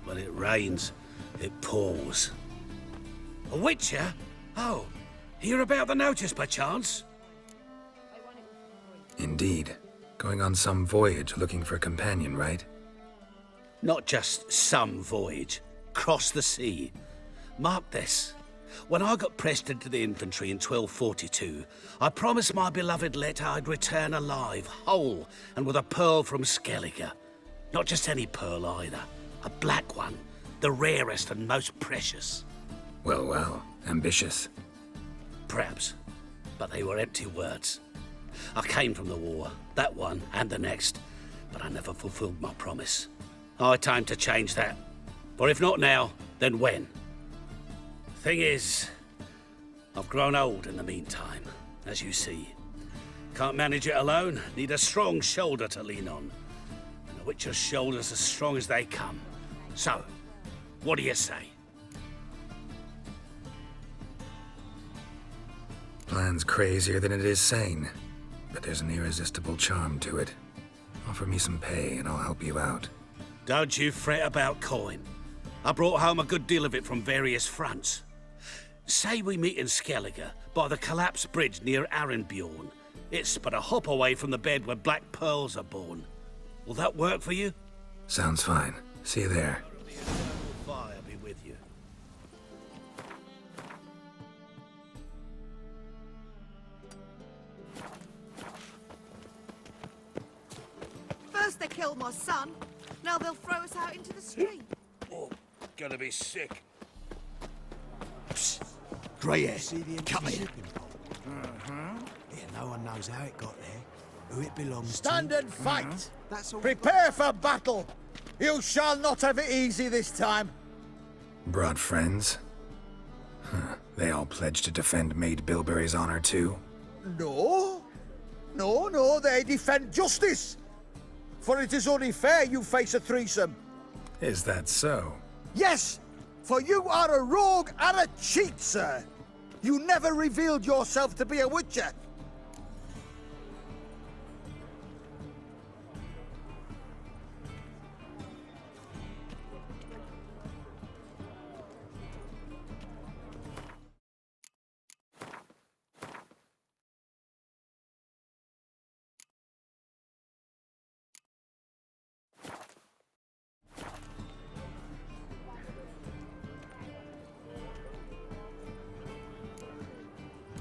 When it rains, it pours. A witcher? Oh, hear about the notice by chance? Indeed. Going on some voyage looking for a companion, right? Not just some voyage. Cross the sea. Mark this. When I got pressed into the infantry in 1242, I promised my beloved Let I'd return alive, whole, and with a pearl from Skellige. Not just any pearl either. A black one. The rarest and most precious. Well, well. Ambitious. Perhaps. But they were empty words. I came from the war, that one and the next, but I never fulfilled my promise. High time to change that. For if not now, then when? Thing is, I've grown old in the meantime, as you see. Can't manage it alone, need a strong shoulder to lean on. And a witcher's shoulder's as strong as they come. So, what do you say? Plan's crazier than it is sane, but there's an irresistible charm to it. Offer me some pay and I'll help you out. Don't you fret about coin. I brought home a good deal of it from various fronts. Say we meet in Skellige, by the collapsed bridge near Arenbjorn. It's but a hop away from the bed where black pearls are born. Will that work for you? Sounds fine. See you there. Fire be with you. First they killed my son, now they'll throw us out into the street. Oh, gonna be sick. Grey come here. Yeah, no one knows how it got there, who it belongs Stand to. and fight. That's all. Prepare for battle. You shall not have it easy this time. Brought friends? Huh. They all pledged to defend Maid Bilberry's honor too? No. No, they defend justice. For it is only fair you face a threesome. Is that so? Yes, for you are a rogue and a cheat, sir. You never revealed yourself to be a witcher.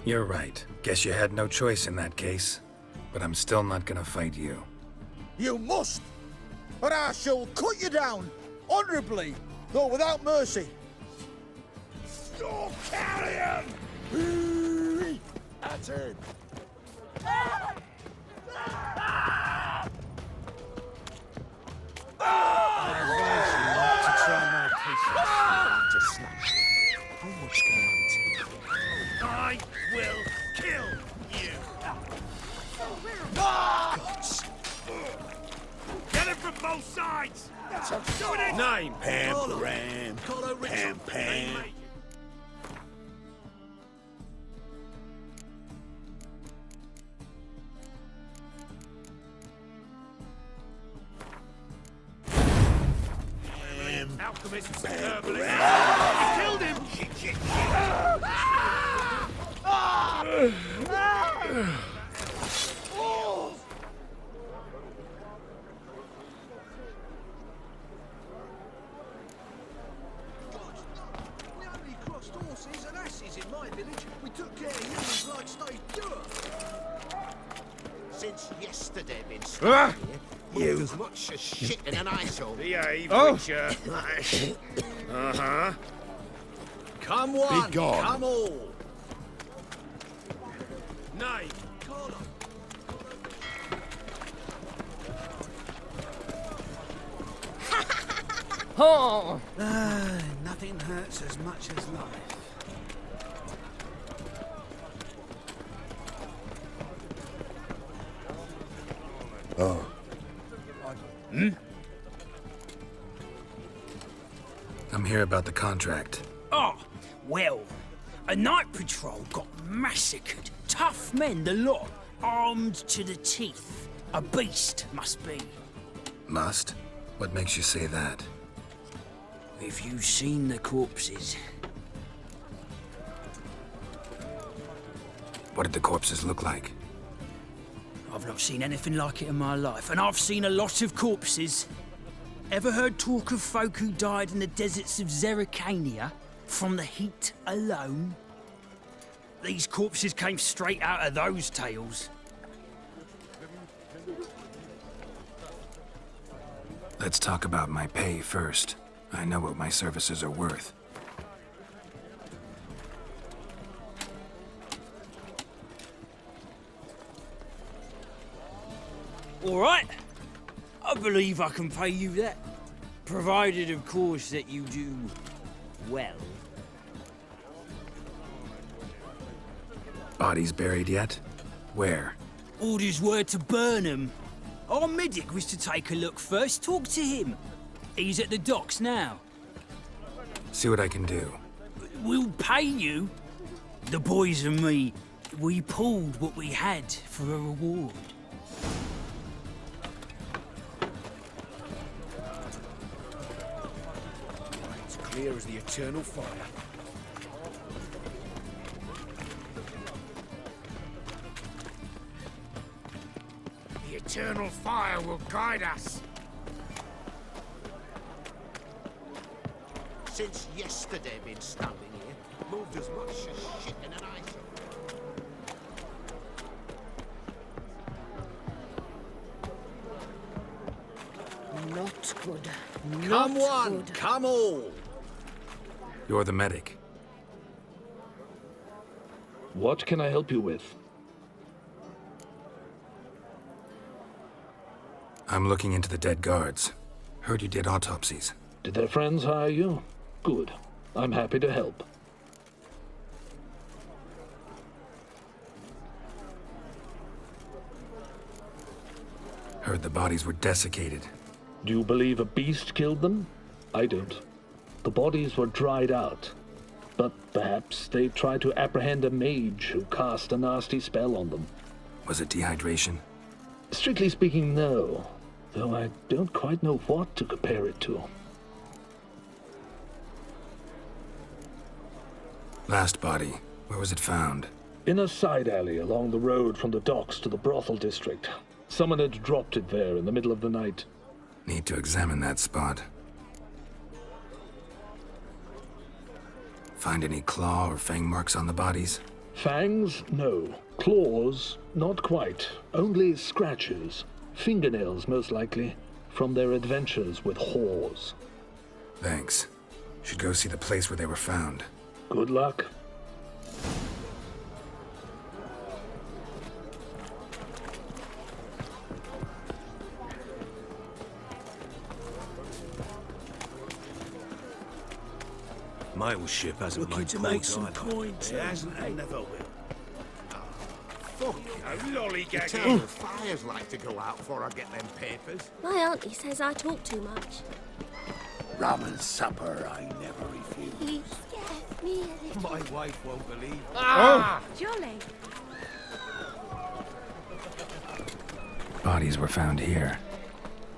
You're right. Guess you had no choice in that case. But I'm still not gonna fight you. You must, or I shall cut you down, honourably, though without mercy. Storm carrion! That's it. I will kill you. Get it from both sides. Name Pam Pam. Pam Pam. Alchemist superbly. You killed him. We only crossed horses and asses in my village. We took care of humans like stay pure. Since yesterday been stuck here, You. as much as shit in an eyesore. Behave, witcher. Uh-huh. Come one, gone. come all. Nay. Oh! Nothing hurts as much as life. I'm here about the contract. Oh, well, a night patrol got massacred. Tough men, the lot, armed to the teeth. A beast, must be. Must? What makes you say that? If you've seen the corpses, What did the corpses look like? I've not seen anything like it in my life, and I've seen a lot of corpses. Ever heard talk of folk who died in the deserts of Zerrikania from the heat alone? These corpses came straight out of those tales. Let's talk about my pay first. I know what my services are worth. All right. I believe I can pay you that. Provided, of course, that you do well. Bodies buried yet? Where? Orders were to burn them. Our medic was to take a look first. Talk to him. He's at the docks now. See what I can do. We'll pay you. The boys and me, we pulled what we had for a reward. It's clear as the eternal fire. The eternal fire will guide us. Since yesterday been standing here, moved as much as shit in an ice. Not good. Come Not one, good. come all. You're the medic. What can I help you with? I'm looking into the dead guards. Heard you did autopsies. Did their friends hire you? Good. I'm happy to help. Heard the bodies were desiccated. Do you believe a beast killed them? I don't. The bodies were dried out. But perhaps they tried to apprehend a mage who cast a nasty spell on them. Was it dehydration? Strictly speaking, no. Though I don't quite know what to compare it to. Last body, where was it found? In a side alley along the road from the docks to the brothel district. Someone had dropped it there in the middle of the night. Need to examine that spot. Find any claw or fang marks on the bodies? Fangs? No. Claws? Not quite. Only scratches. Fingernails, most likely. From their adventures with whores. Thanks. Should go see the place where they were found. Good luck. Mail ship hasn't Looking made to port make some either. coins, It hasn't and never will. Fuck you. Eternal fires like to go out before I get them papers. My auntie says I talk too much. Rum and supper I never refuse. You scare me a little. My wife won't believe. Jolly. Bodies were found here.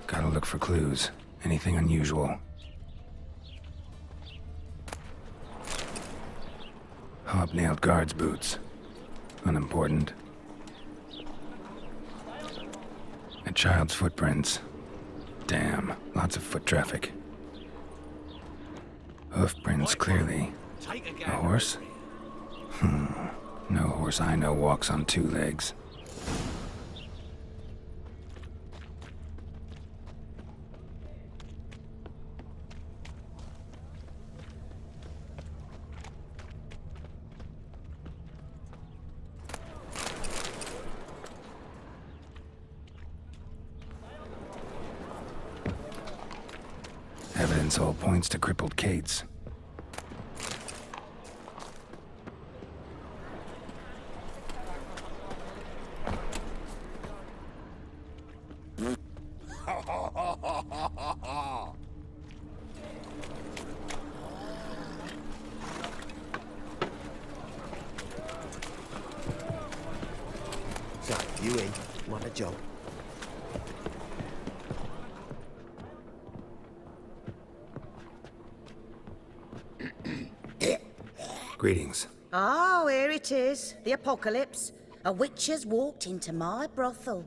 Gotta look for clues. Anything unusual. Hobnailed guards' boots. Unimportant. A child's footprints. Damn, lots of foot traffic. Hoof prints clearly. Take a A gander. horse? No horse I know walks on two legs. Evidence all points to crippled Kate's. So, you in? Want a job? Greetings. Oh, here it is. The apocalypse. A witch has walked into my brothel.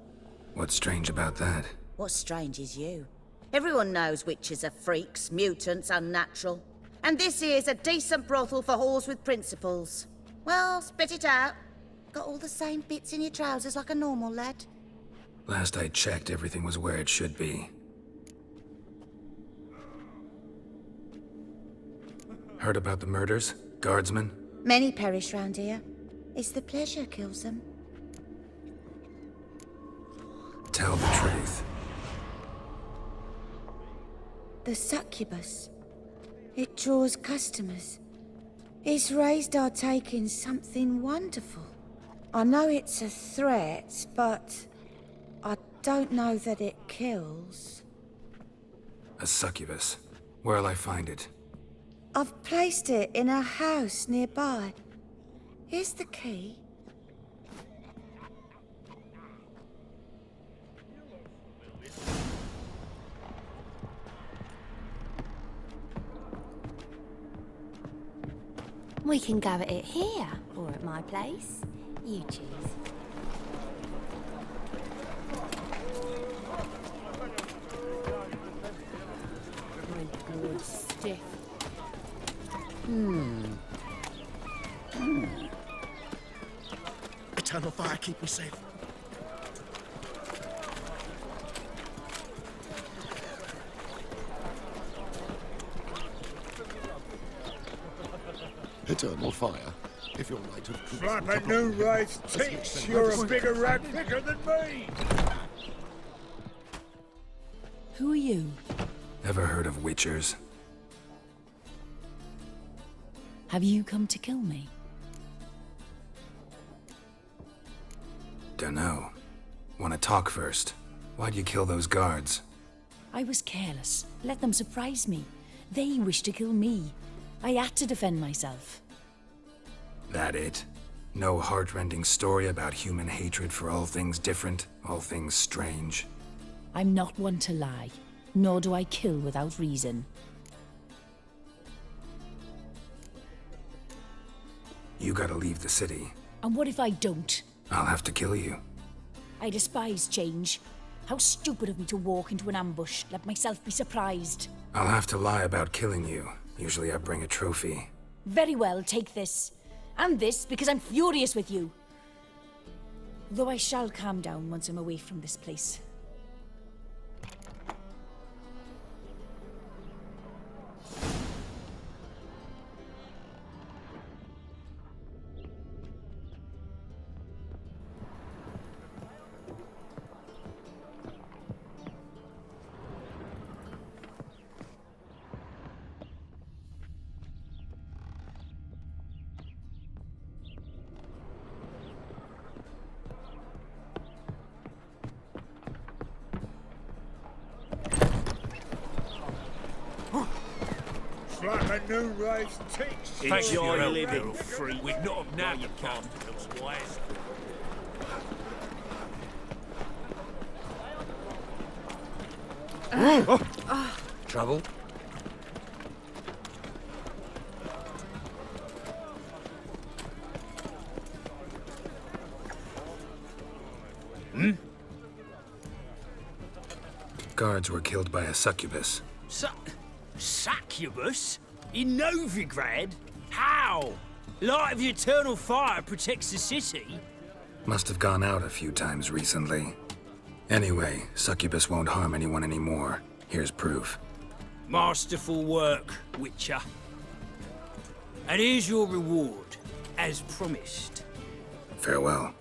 What's strange about that? What's strange is you. Everyone knows witches are freaks, mutants, unnatural. And this here's a decent brothel for whores with principles. Well, spit it out. Got all the same bits in your trousers like a normal lad. Last I checked, everything was where it should be. Heard about the murders? Guardsmen? Many perish round here. It's the pleasure kills them. Tell the truth. The succubus. It draws customers. It's raised our take in something wonderful. I know it's a threat, but I don't know that it kills. A succubus. Where'll I find it? I've placed it in a house nearby. Here's the key. We can go at it here, or at my place. You choose. My good stiff. Eternal fire, keep me safe. Eternal fire. If your light of Flap new rice tits, you're a bigger rat picker than me! Who are you? Ever heard of witchers? Have you come to kill me? Dunno. Wanna talk first? Why'd you kill those guards? I was careless. Let them surprise me. They wished to kill me. I had to defend myself. That it? No heartrending story about human hatred for all things different, all things strange? I'm not one to lie, nor do I kill without reason. You gotta leave the city. And what if I don't? I'll have to kill you. I despise change. How stupid of me to walk into an ambush, let myself be surprised. I'll have to lie about killing you. Usually I bring a trophy. Very well, take this. And this, because I'm furious with you. Though I shall calm down once I'm away from this place. Flap new rice tits! Enjoy living free. We'd not have nabbed the particles wise. Trouble? Guards were killed by a succubus. Succubus? In Novigrad? How? Light of the eternal fire protects the city? Must have gone out a few times recently. Anyway, succubus won't harm anyone anymore. Here's proof. Masterful work, Witcher. And here's your reward, as promised. Farewell.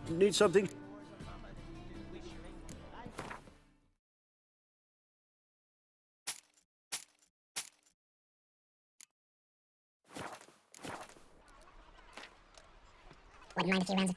Need something? Wouldn't mind a few rounds.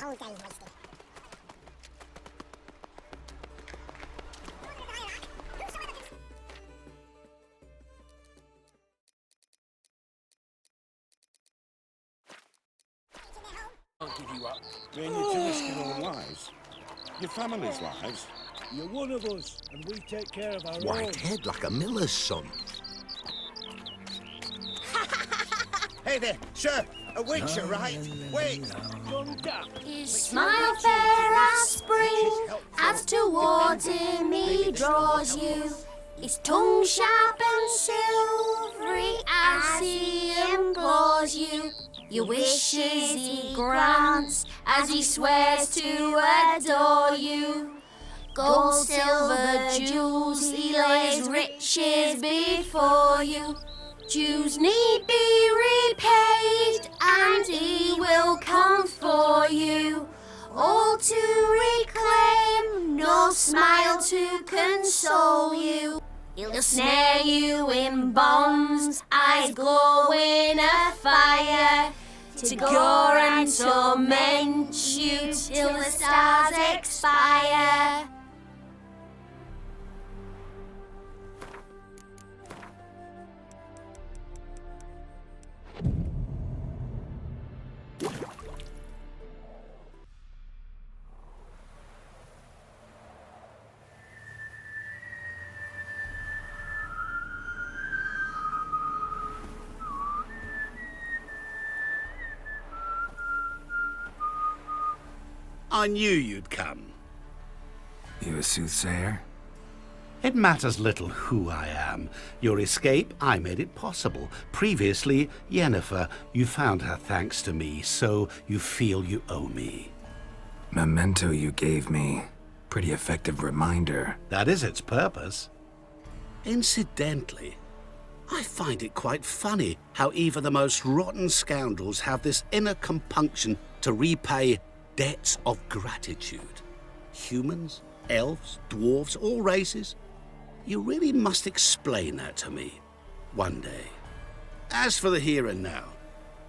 whole day's wasted. Can't give you up. Then you're to risk your own lives. Your family's lives. You're one of us, and we take care of our own. White head like a miller's son. Hey there, sir. A wait, sir, right? Wait. His smile fair as spring, as towards him he draws you. His tongue sharp and silvery as he implores you. Your wishes he grants as he swears to adore you. Gold, silver, jewels, he lays riches before you. Dues need be repaid, and he will come for you. All to reclaim, no smile to console you. He'll snare you in bonds, eyes glowing a fire, to gore and torment you till the stars expire. I knew you'd come. You a soothsayer? It matters little who I am. Your escape, I made it possible. Previously, Yennefer, you found her thanks to me, so you feel you owe me. Memento you gave me. Pretty effective reminder. That is its purpose. Incidentally, I find it quite funny how even the most rotten scoundrels have this inner compunction to repay debts of gratitude. Humans, elves, dwarves, all races. You really must explain that to me one day. As for the here and now,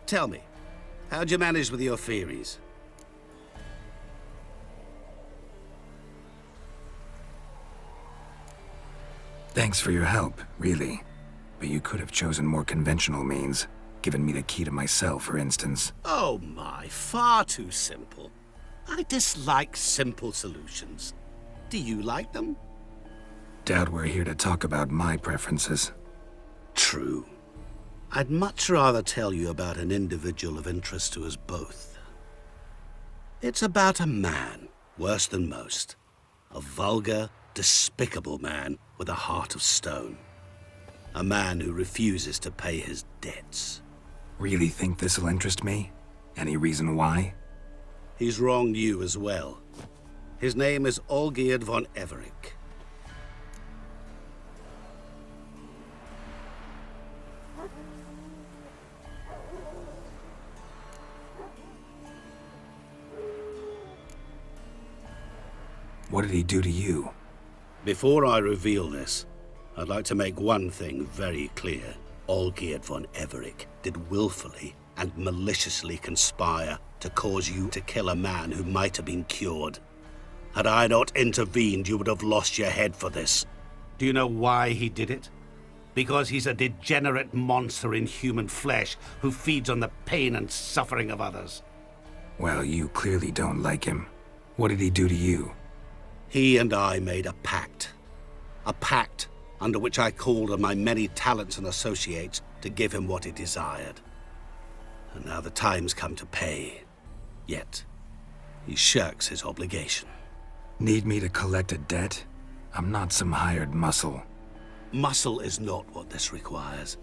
tell me, how'd you manage with your theories? Thanks for your help, really. But you could have chosen more conventional means. Given me the key to myself, for instance. Oh my, far too simple. I dislike simple solutions. Do you like them? Doubt we're here to talk about my preferences. True. I'd much rather tell you about an individual of interest to us both. It's about a man, worse than most. A vulgar, despicable man with a heart of stone. A man who refuses to pay his debts. Really think this'll interest me? Any reason why? He's wronged you as well. His name is Olgierd von Everec. What did he do to you? Before I reveal this, I'd like to make one thing very clear. Olgierd von Everec did willfully and maliciously conspire to cause you to kill a man who might have been cured. Had I not intervened, you would have lost your head for this. Do you know why he did it? Because he's a degenerate monster in human flesh who feeds on the pain and suffering of others. Well, you clearly don't like him. What did he do to you? He and I made a pact. A pact under which I called on my many talents and associates to give him what he desired. And now the time's come to pay. Yet, he shirks his obligation. Need me to collect a debt? I'm not some hired muscle. Muscle is not what this requires.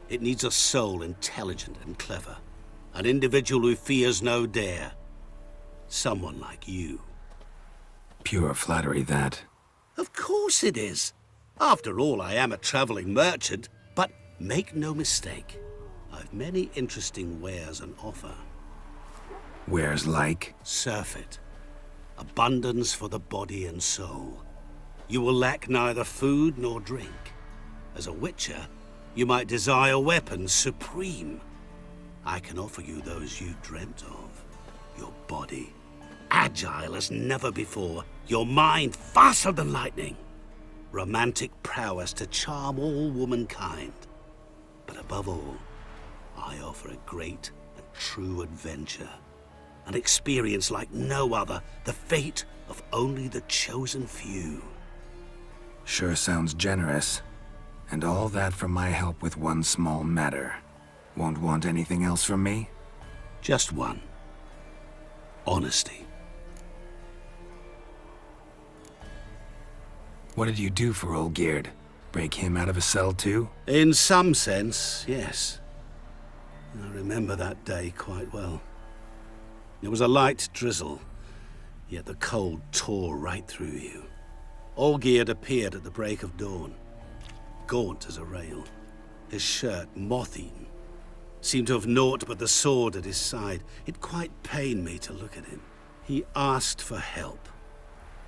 It needs a soul intelligent and clever. An individual who fears no dare. Someone like you. Pure flattery, that. Of course it is. After all, I am a traveling merchant. But make no mistake, I've many interesting wares on offer. Wares like? Surfeit. Abundance for the body and soul. You will lack neither food nor drink. As a witcher, you might desire weapons supreme. I can offer you those you dreamt of. Your body agile as never before, your mind faster than lightning, romantic prowess to charm all womankind. But above all, I offer a great and true adventure, an experience like no other, the fate of only the chosen few. Sure sounds generous. And all that for my help with one small matter. Won't want anything else from me? Just one. Honesty. What did you do for Olgierd? Break him out of a cell too? In some sense, yes. I remember that day quite well. It was a light drizzle, yet the cold tore right through you. Olgierd appeared at the break of dawn, gaunt as a rail, his shirt moth-eaten. Seemed to have naught but the sword at his side. It quite pained me to look at him. He asked for help,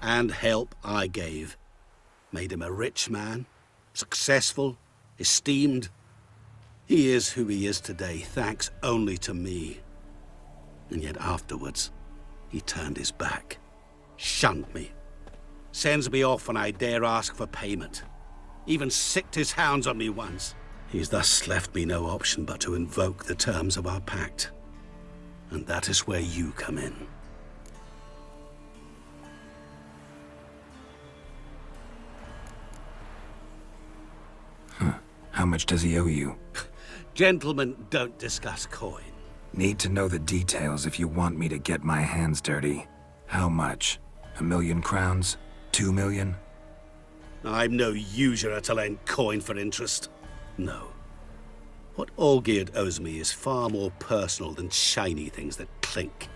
and help I gave. Made him a rich man, successful, esteemed. He is who he is today, thanks only to me. And yet afterwards, he turned his back, shunned me, sends me off when I dare ask for payment. Even sicked his hounds on me once. He's thus left me no option but to invoke the terms of our pact. And that is where you come in. How much does he owe you? Gentlemen don't discuss coin. Need to know the details if you want me to get my hands dirty. How much? 1,000,000 crowns? 2 million? I'm no usurer to lend coin for interest. No. What Olgierd owes me is far more personal than shiny things that clink.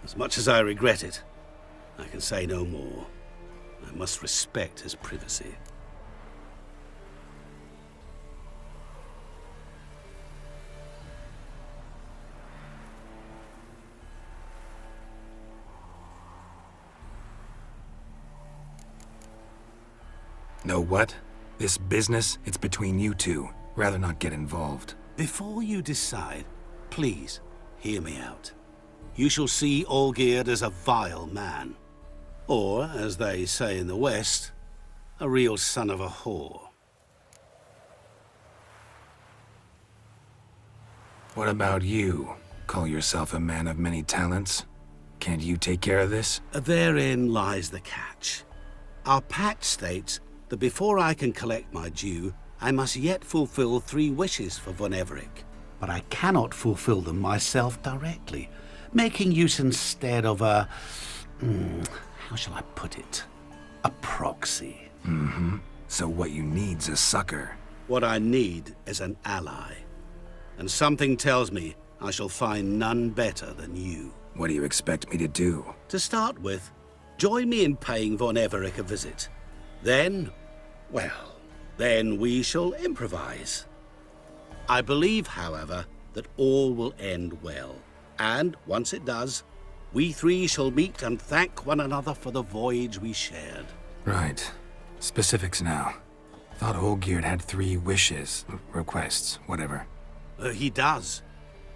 As much as I regret it, I can say no more. I must respect his privacy. Know what? This business, it's between you two. Rather not get involved. Before you decide, please hear me out. You shall see Olgierd as a vile man. Or, as they say in the West, a real son of a whore. What about you? Call yourself a man of many talents? Can't you take care of this? Therein lies the catch. Our pact states that before I can collect my due, I must yet fulfill 3 wishes for Von Everec. But I cannot fulfill them myself directly, making use instead of a... how shall I put it? A proxy. Mm-hmm. So what you need's a sucker. What I need is an ally. And something tells me I shall find none better than you. What do you expect me to do? To start with, join me in paying Von Everec a visit. Then, well, then we shall improvise. I believe, however, that all will end well. And once it does, we 3 shall meet and thank one another for the voyage we shared. Right. Specifics now. Thought Olgierd had 3 wishes, requests, whatever. He does.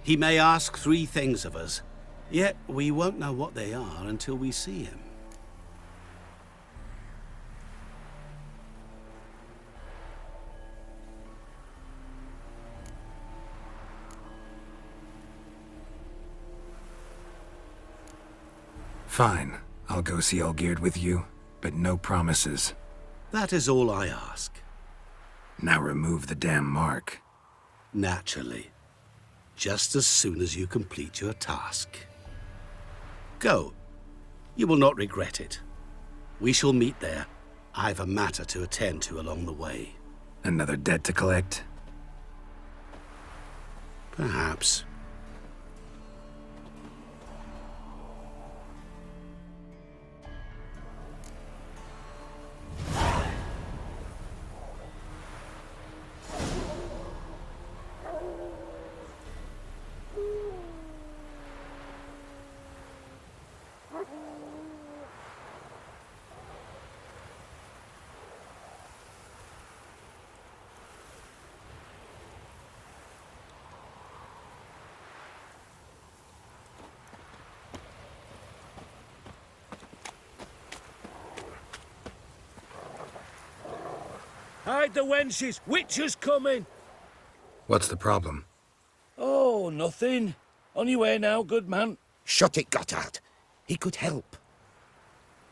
He may ask 3 things of us, yet we won't know what they are until we see him. Fine. I'll go see Olgierd with you, but no promises. That is all I ask. Now remove the damn mark. Naturally. Just as soon as you complete your task. Go. You will not regret it. We shall meet there. I've a matter to attend to along the way. Another debt to collect? Perhaps. Hide the wenches! Witcher's coming! What's the problem? Oh, nothing. On your way now, good man. Shut it, Gotthard. He could help.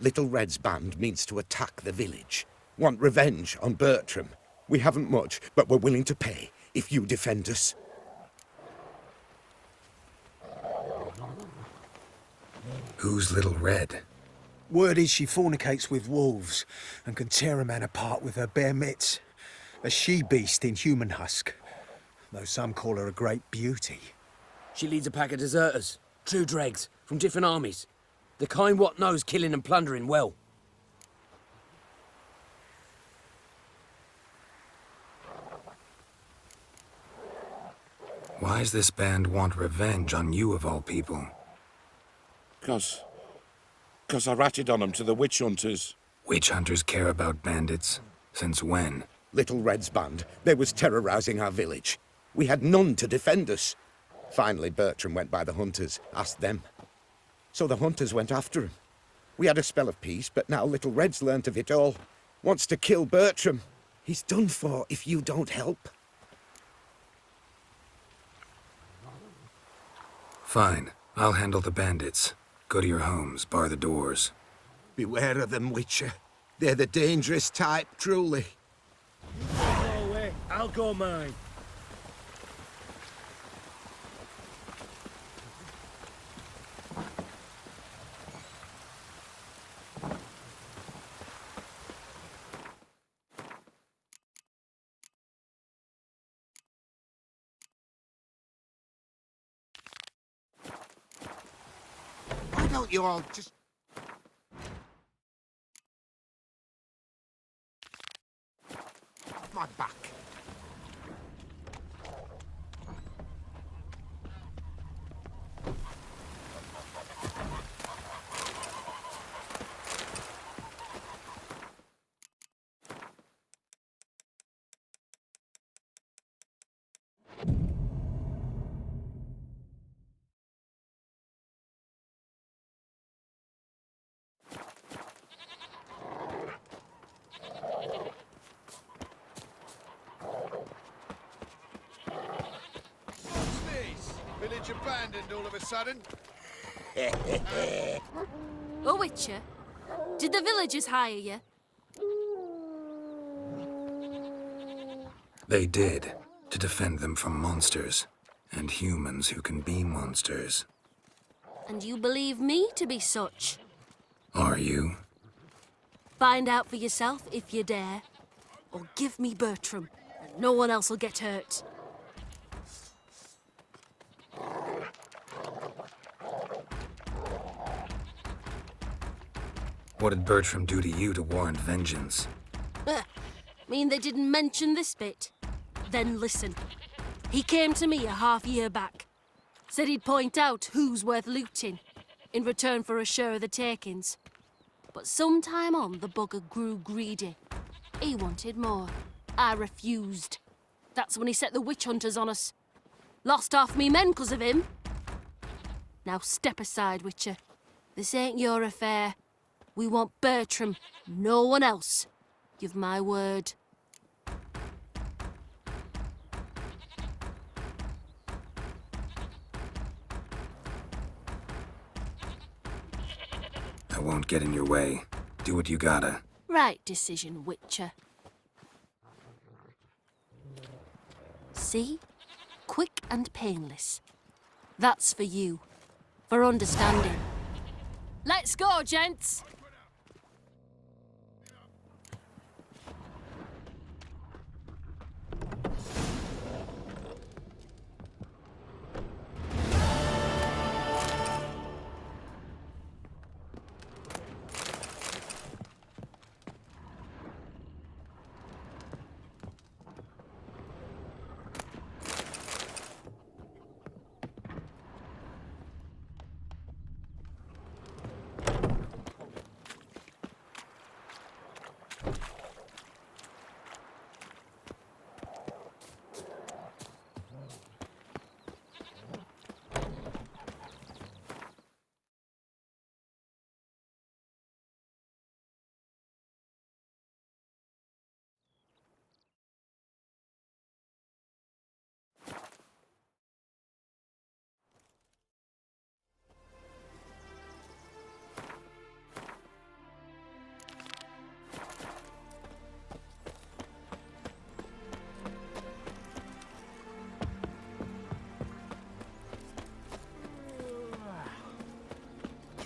Little Red's band means to attack the village. Want revenge on Bertram. We haven't much, but we're willing to pay if you defend us. Who's Little Red? Word is she fornicates with wolves and can tear a man apart with her bare mitts. A she-beast in human husk, though some call her a great beauty. She leads a pack of deserters, true dregs, from different armies. The kind what knows killing and plundering well. Why's this band want revenge on you of all people? Cause I ratted on them to the witch hunters. Witch hunters care about bandits? Since when? Little Red's band, they was terrorizing our village. We had none to defend us. Finally, Bertram went by the hunters, asked them. So the hunters went after him. We had a spell of peace, but now Little Red's learnt of it all. Wants to kill Bertram. He's done for if you don't help. Fine. I'll handle the bandits. Go to your homes, bar the doors. Beware of them, Witcher. They're the dangerous type, truly. Go away. I'll go mine. Why don't you all just... my back. Village abandoned all of a sudden. Oh, Witcher, did the villagers hire you? They did, to defend them from monsters, and humans who can be monsters. And you believe me to be such? Are you? Find out for yourself if you dare. Or give me Bertram, and no one else will get hurt. What did Bertram do to you to warrant vengeance? Mean they didn't mention this bit? Then listen. He came to me a half-year back. Said he'd point out who's worth looting, in return for a share of the takings. But sometime on, the bugger grew greedy. He wanted more. I refused. That's when he set the witch hunters on us. Lost half me men 'cause of him. Now step aside, Witcher. This ain't your affair. We want Bertram, no one else. You've my word. I won't get in your way. Do what you gotta. Right decision, Witcher. See? Quick and painless. That's for you. For understanding. Let's go, gents!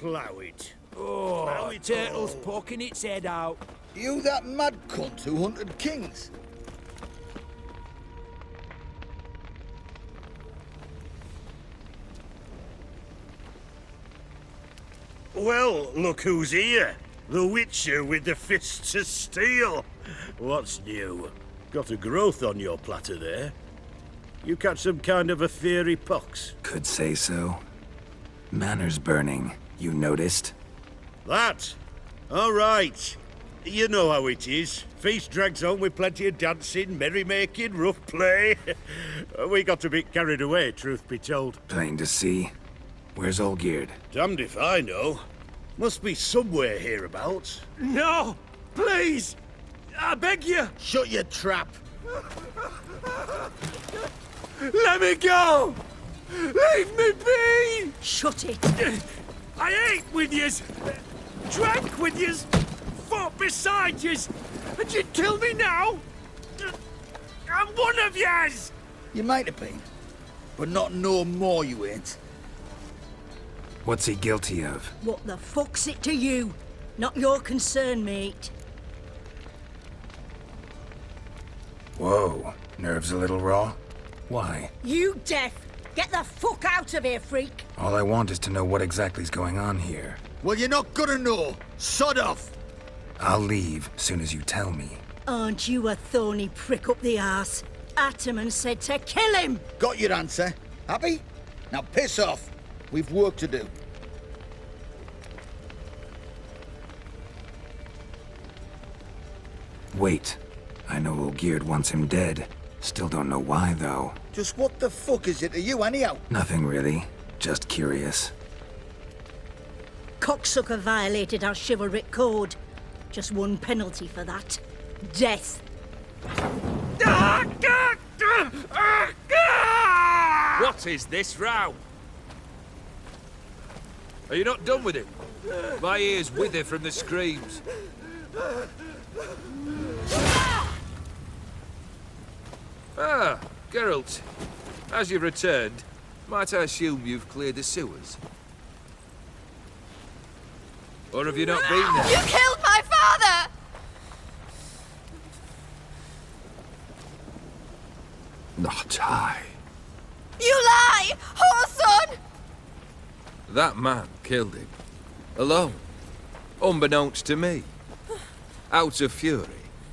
plough it. Oh, turtle's poking its head out. You that mad cunt who hunted kings? Well, look who's here. The Witcher with the fists of steel. What's new? Got a growth on your platter there. You catch some kind of a fiery pox? Could say so. Manor's burning. You noticed? That? All right. You know how it is. Feast drags on with plenty of dancing, merrymaking, rough play. We got a bit carried away, truth be told. Plain to see. Where's Olgierd? Damned if I know. Must be somewhere hereabouts. No! Please! I beg you! Shut your trap! Let me go! Leave me be! Shut it! I ate with yous, drank with yous, fought beside yous, and you'd kill me now? I'm one of yous! You might have been, but not no more you ain't. What's he guilty of? What the fuck's it to you? Not your concern, mate. Whoa, nerves a little raw? Why? You deaf! Get the fuck out of here, freak! All I want is to know what exactly's going on here. Well, you're not gonna know. Sod off! I'll leave soon as you tell me. Aren't you a thorny prick up the arse? Ataman said to kill him! Got your answer. Happy? Now piss off. We've work to do. Wait. I know Olgierd wants him dead. Still don't know why, though. Just what the fuck is it to you, anyhow? Nothing really. Just curious. Cocksucker violated our chivalric code. Just one penalty for that. Death. What is this row? Are you not done with it? My ears wither from the screams. Ah, Geralt. As you've returned, might I assume you've cleared the sewers? Or have you not been there? You killed my father! Not I. You lie! Whoreson! That man killed him. Alone. Unbeknownst to me. Out of fury,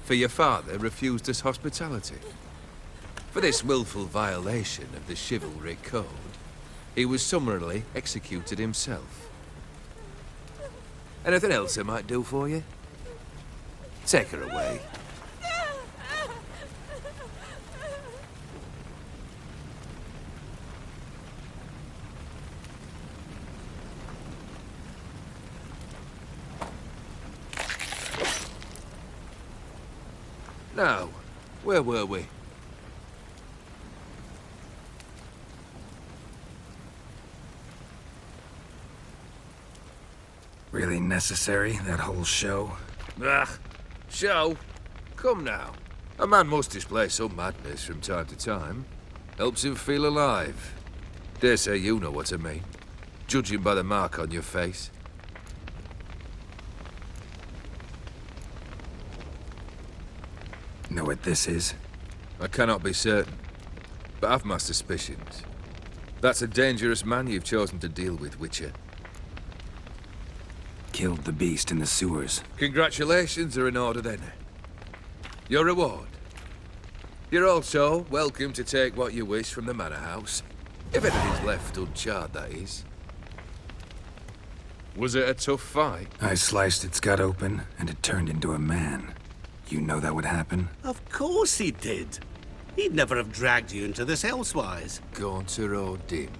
for your father refused us hospitality. For this willful violation of the chivalry code, he was summarily executed himself. Anything else I might do for you? Take her away. Now, where were we? Really necessary, that whole show? Ah, show? Come now. A man must display some madness from time to time. Helps him feel alive. Dare say you know what I mean. Judging by the mark on your face. Know what this is? I cannot be certain, but I've my suspicions. That's a dangerous man you've chosen to deal with, Witcher. Killed the beast in the sewers. Congratulations are in order then. Your reward. You're also welcome to take what you wish from the manor house. If anything's left uncharred, that is. Was it a tough fight? I sliced its gut open, and it turned into a man. You know that would happen? Of course he did. He'd never have dragged you into this elsewise. Gaunter or dim?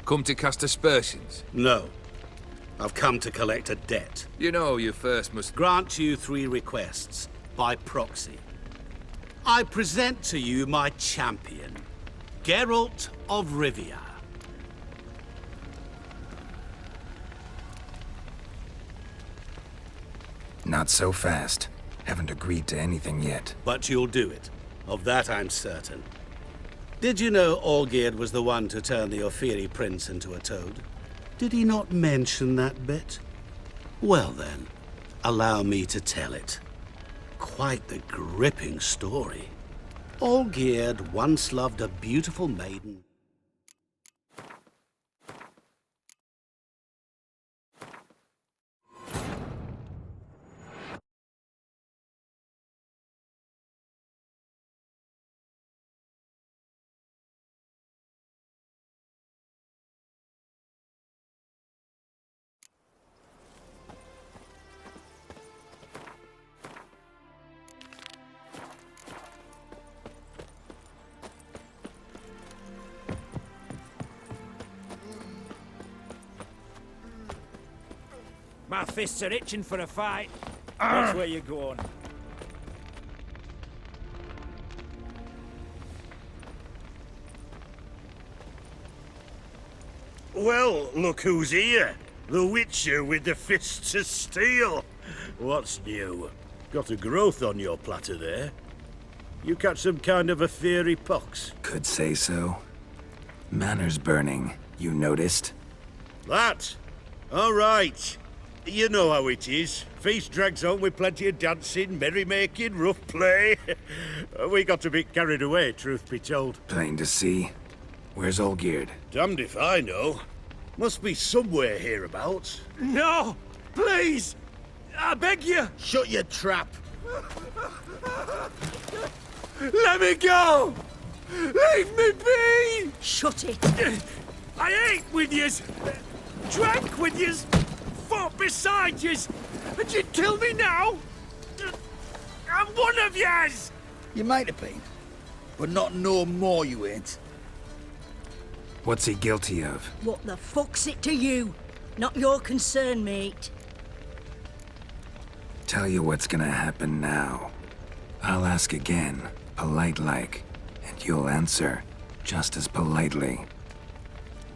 Come to cast aspersions? No. I've come to collect a debt. You know you first must grant you 3 requests, by proxy. I present to you my champion, Geralt of Rivia. Not so fast. Haven't agreed to anything yet. But you'll do it. Of that I'm certain. Did you know Olgierd was the one to turn the Ophiri prince into a toad? Did he not mention that bit? Well then, allow me to tell it. Quite the gripping story. Olgierd once loved a beautiful maiden. My fists are itching for a fight. That's where you're going. Well, look who's here. The Witcher with the fists of steel. What's new? Got a growth on your platter there. You catch some kind of a fiery pox? Could say so. Manor's burning, you noticed? That? All right. You know how it is. Feast drags on with plenty of dancing, merrymaking, rough play. We got a bit carried away, truth be told. Plain to see. Where's Olgierd? Damned if I know. Must be somewhere hereabouts. No! Please! I beg you! Shut your trap. Let me go! Leave me be! Shut it! I ate with yous! Drank with yous! Fought beside yous! And you'd kill me now? I'm one of yous! You might have been, but not no more you ain't. What's he guilty of? What the fuck's it to you? Not your concern, mate. Tell you what's gonna happen now. I'll ask again, polite-like, and you'll answer just as politely.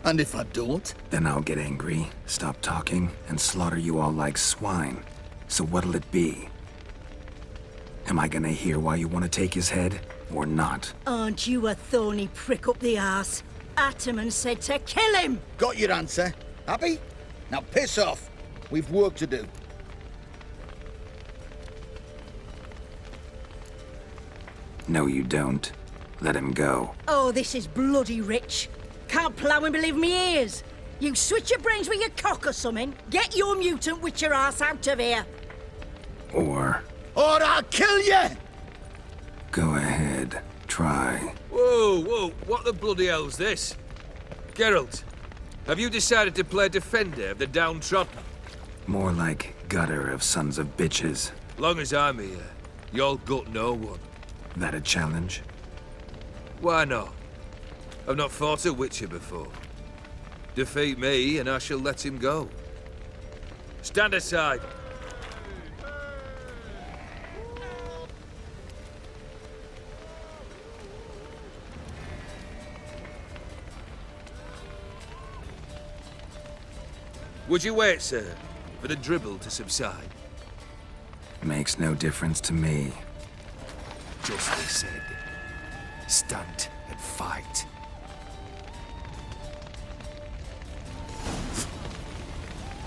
And if I don't? Then I'll get angry, stop talking, and slaughter you all like swine. So what'll it be? Am I gonna hear why you want to take his head, or not? Aren't you a thorny prick up the arse? Ataman said to kill him! Got your answer. Happy? Now piss off. We've work to do. No, you don't. Let him go. Oh, this is bloody rich. Can't plough and believe me ears. You switch your brains with your cock or something. Get your mutant witcher ass out of here. Or I'll kill you! go ahead, try. Whoa, what the bloody hell's this? Geralt, have you decided to play defender of the downtrodden? More like gutter of sons of bitches. Long as I'm here, you'll gut no one. That a challenge? Why not? I've not fought a Witcher before. Defeat me, and I shall let him go. Stand aside. Would you wait, sir, for the dribble to subside? Makes no difference to me. Justly said. Stand and fight.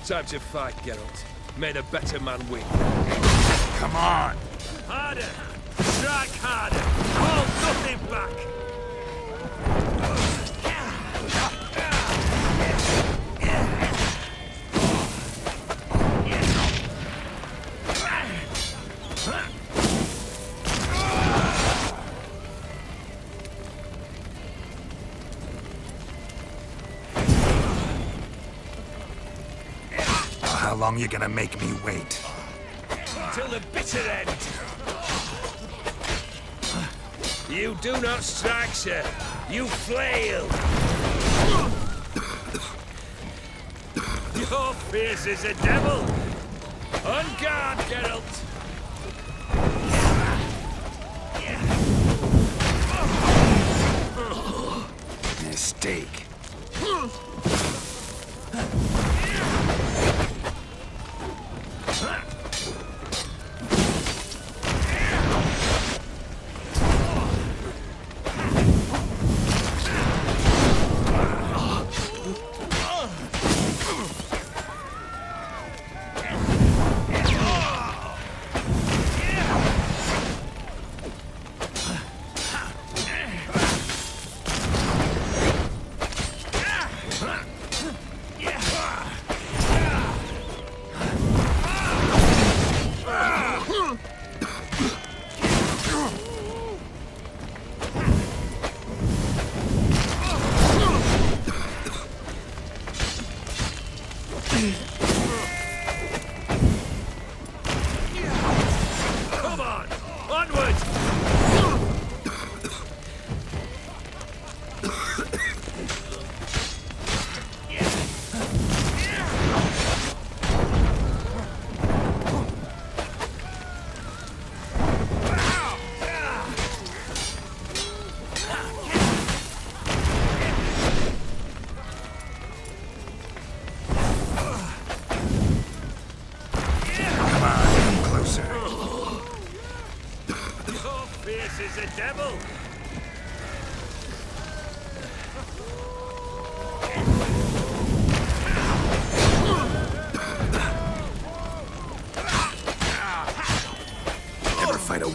Time to fight, Geralt. May the better man win. Come on! Harder! Strike harder! Hold nothing back! How long you gonna make me wait? Till the bitter end! You do not strike, sir. You flail. Your fierce as a devil. On guard, Geralt. Mistake.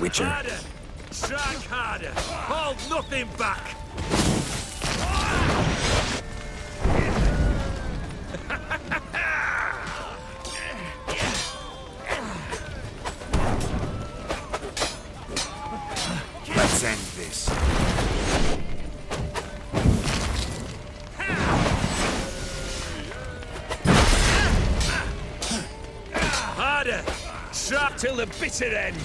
Witcher. Harder! Strike harder! Hold nothing back! Let's end this. Harder! Strike till the bitter end!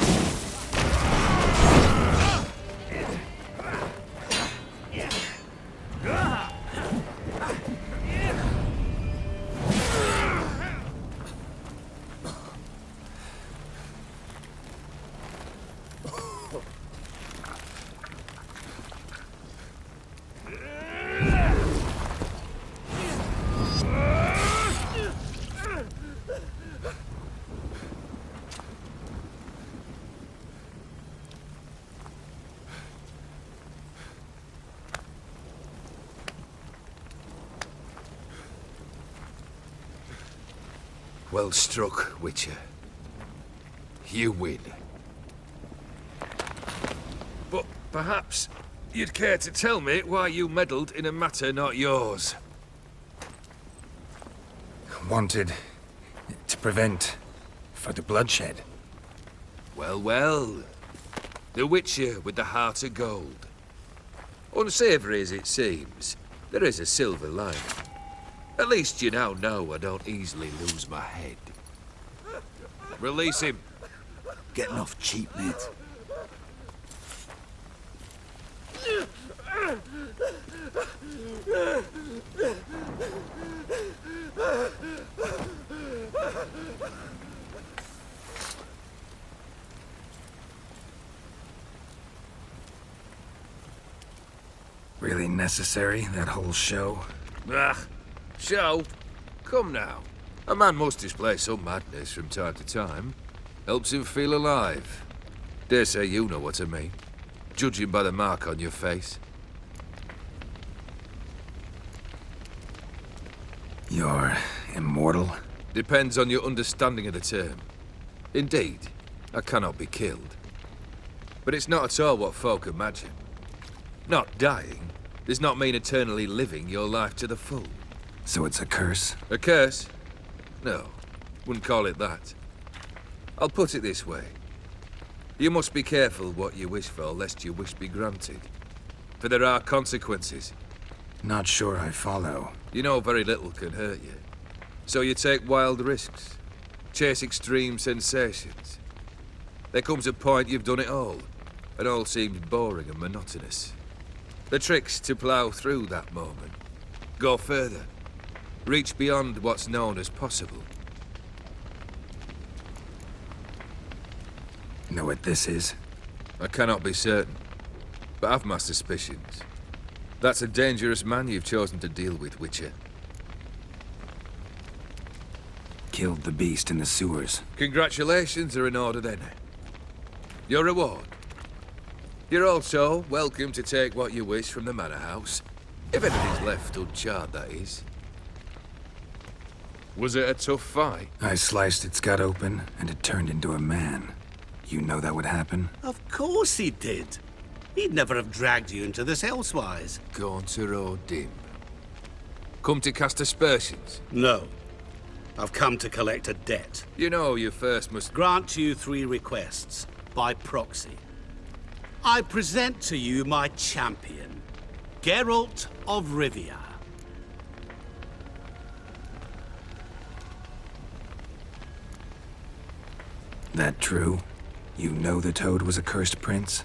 Well struck, Witcher. You win. But perhaps you'd care to tell me why you meddled in a matter not yours. Wanted to prevent further bloodshed. Well, well. The Witcher with the heart of gold. Unsavoury as it seems, there is a silver lining. At least you now know I don't easily lose my head. Release him. Getting off cheap, mate. Really necessary, that whole show? Ah, show? Come now. A man must display some madness from time to time. Helps him feel alive. Dare say you know what I mean. Judging by the mark on your face. You're immortal? Depends on your understanding of the term. Indeed, I cannot be killed. But it's not at all what folk imagine. Not dying does not mean eternally living your life to the full. So it's a curse? A curse? No, wouldn't call it that. I'll put it this way. You must be careful what you wish for, lest your wish be granted. For there are consequences. Not sure I follow. You know very little can hurt you. So you take wild risks. Chase extreme sensations. There comes a point you've done it all, and all seems boring and monotonous. The trick's to plough through that moment. Go further. Reach beyond what's known as possible. Know what this is? I cannot be certain, but I've my suspicions. That's a dangerous man you've chosen to deal with, Witcher. Killed the beast in the sewers. Congratulations are in order then. Your reward. You're also welcome to take what you wish from the manor house. If anything's left uncharred, that is. Was it a tough fight? I sliced its gut open, and it turned into a man. You know that would happen? Of course he did. He'd never have dragged you into this elsewise. Gaunter or dim? Come to cast aspersions? No. I've come to collect a debt. You know you first must... Grant you 3 requests, by proxy. I present to you my champion, Geralt of Rivia. That true? You know the Toad was a cursed prince?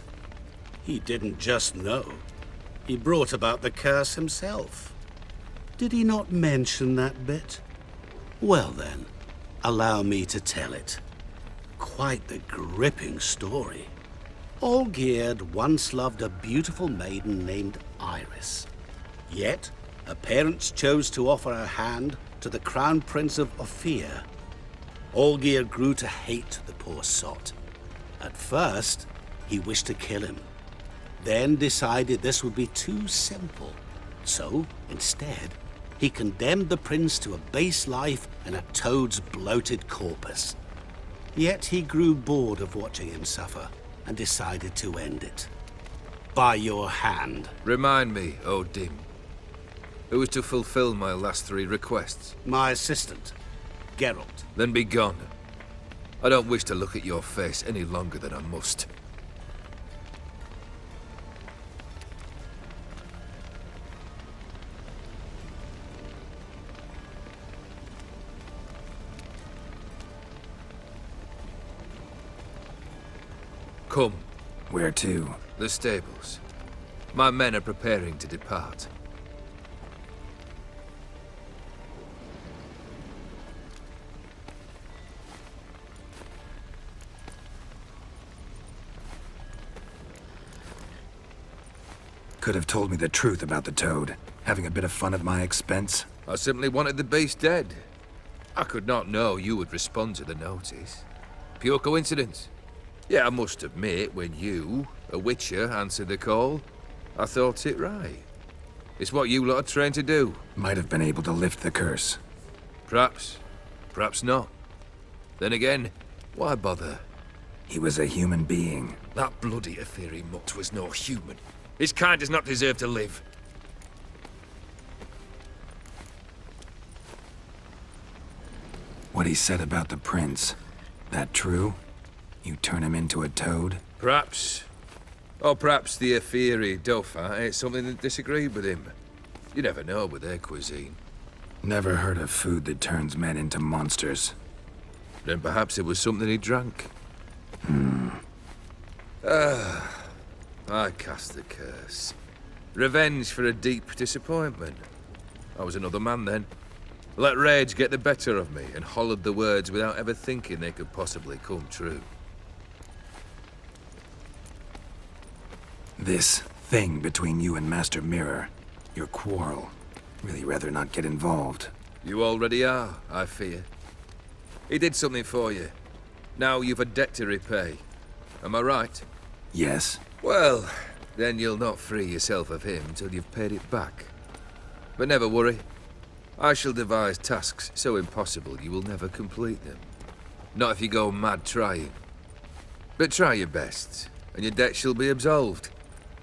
He didn't just know. He brought about the curse himself. Did he not mention that bit? Well then, allow me to tell it. Quite the gripping story. Olgierd once loved a beautiful maiden named Iris. Yet, her parents chose to offer her hand to the Crown Prince of Ophir. Olgierd grew to hate the poor sot. At first, he wished to kill him. Then decided this would be too simple. So, instead, he condemned the prince to a base life in a toad's bloated corpus. Yet he grew bored of watching him suffer, and decided to end it. By your hand. Remind me, Odin. Who was to fulfill my last 3 requests? My assistant, Geralt. Then be gone. I don't wish to look at your face any longer than I must. Come. Where to? The stables. My men are preparing to depart. Could have told me the truth about the toad. Having a bit of fun at my expense. I simply wanted the beast dead. I could not know you would respond to the notice. Pure coincidence. Yeah, I must admit, when you, a witcher, answered the call, I thought it right. It's what you lot are trained to do. Might have been able to lift the curse. Perhaps. Perhaps not. Then again, why bother? He was a human being. That bloody Aetheri mutt was no human. His kind does not deserve to live. What he said about the prince, that true? You turn him into a toad? Perhaps. Or perhaps the Aetheri Dauphin ate something that disagreed with him. You never know with their cuisine. Never heard of food that turns men into monsters. Then perhaps it was something he drank. I cast the curse. Revenge for a deep disappointment. I was another man then. Let rage get the better of me and hollered the words without ever thinking they could possibly come true. This thing between you and Master Mirror, your quarrel, really rather not get involved. You already are, I fear. He did something for you. Now you've a debt to repay. Am I right? Yes. Well, then you'll not free yourself of him till you've paid it back. But never worry. I shall devise tasks so impossible you will never complete them. Not if you go mad trying. But try your best, and your debt shall be absolved,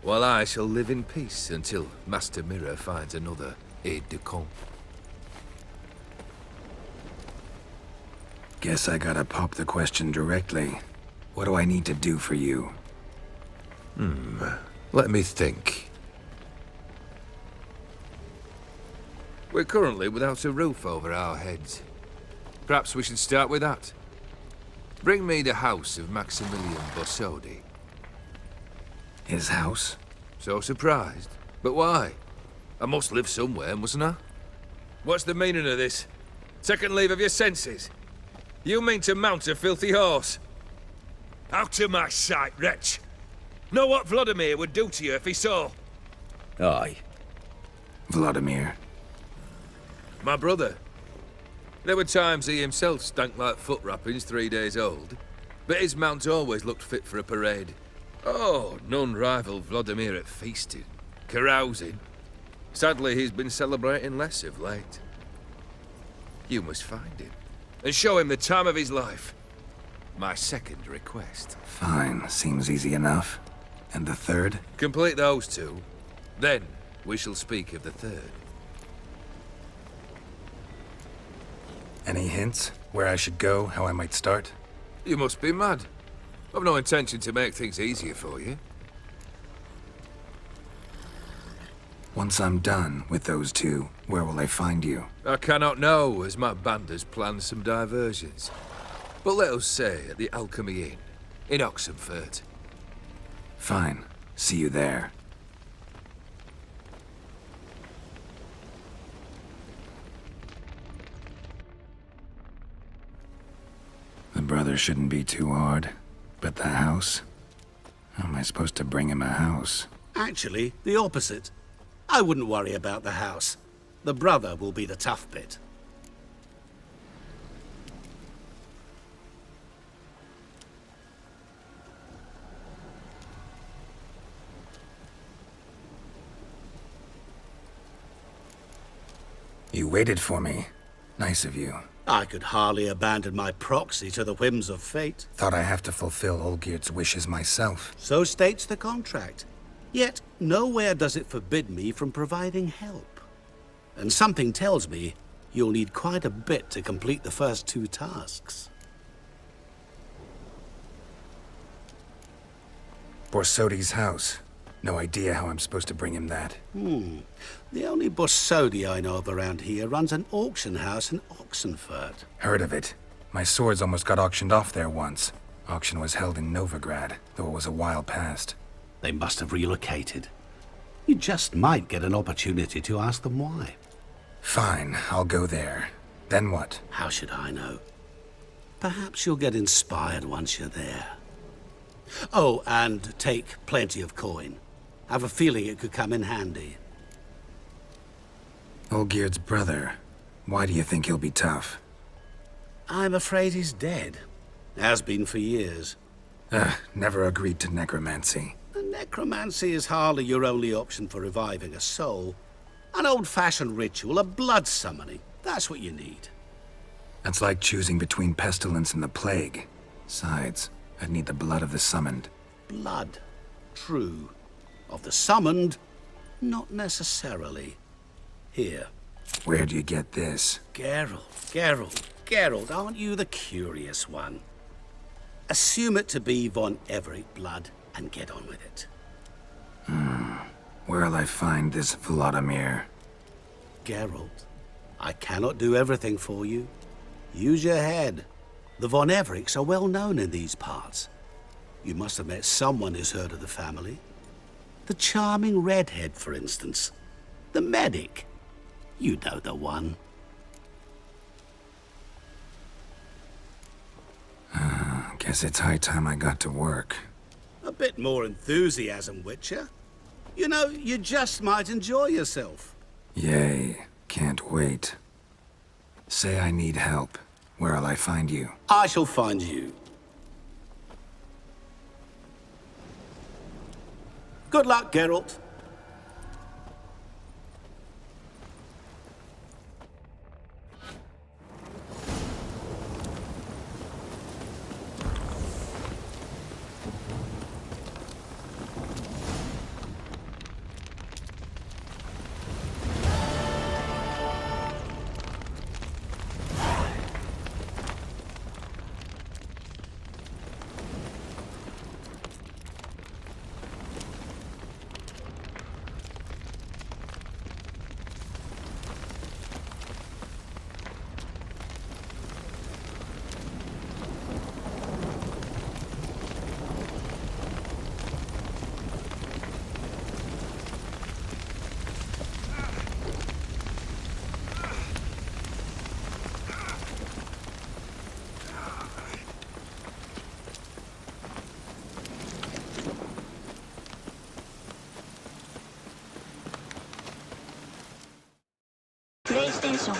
while I shall live in peace until Master Mirror finds another aide-de-camp. Guess I gotta pop the question directly. What do I need to do for you? Let me think. We're currently without a roof over our heads. Perhaps we should start with that. Bring me the house of Maximilian Bossodi. His house? So surprised. But why? I must live somewhere, mustn't I? What's the meaning of this? Second leave of your senses? You mean to mount a filthy horse? Out of my sight, wretch! Know what Vladimir would do to you if he saw? Aye. Vladimir. My brother. There were times he himself stank like foot wrappings 3 days old, but his mount always looked fit for a parade. Oh, none rival Vladimir at feasting, carousing. Sadly, he's been celebrating less of late. You must find him, and show him the time of his life. My second request. Fine, seems easy enough. And the third? Complete those 2, then we shall speak of the third. Any hints? Where I should go, how I might start? You must be mad. I've no intention to make things easier for you. Once I'm done with those 2, where will I find you? I cannot know, as my band has planned some diversions. But let us say at the Alchemy Inn, in Oxenfurt. Fine. See you there. The brother shouldn't be too hard. But the house? How am I supposed to bring him a house? Actually, the opposite. I wouldn't worry about the house. The brother will be the tough bit. You waited for me. Nice of you. I could hardly abandon my proxy to the whims of fate. Thought I have to fulfill Olgierd's wishes myself. So states the contract. Yet, nowhere does it forbid me from providing help. And something tells me you'll need quite a bit to complete the first 2 tasks. Borsodi's house. No idea how I'm supposed to bring him that. The only Borsodi I know of around here runs an auction house in Oxenfurt. Heard of it. My swords almost got auctioned off there once. Auction was held in Novigrad, though it was a while past. They must have relocated. You just might get an opportunity to ask them why. Fine, I'll go there. Then what? How should I know? Perhaps you'll get inspired once you're there. Oh, and take plenty of coin. Have a feeling it could come in handy. Olgierd's brother. Why do you think he'll be tough? I'm afraid he's dead. Has been for years. Never agreed to necromancy. Necromancy is hardly your only option for reviving a soul. An old-fashioned ritual, a blood summoning. That's what you need. That's like choosing between pestilence and the plague. Besides, I'd need the blood of the summoned. Blood. True. Of the summoned, not necessarily. Here. Where'd you get this? Geralt, aren't you the curious one? Assume it to be von Everett blood and get on with it. Where'll I find this Vladimir? Geralt, I cannot do everything for you. Use your head. The von Evericks are well known in these parts. You must have met someone who's heard of the family. The charming redhead, for instance. The medic. You know the one. Guess it's high time I got to work. A bit more enthusiasm, Witcher. You know, you just might enjoy yourself. Yay. Can't wait. Say I need help. Where'll I find you? I shall find you. Good luck, Geralt. PlayStation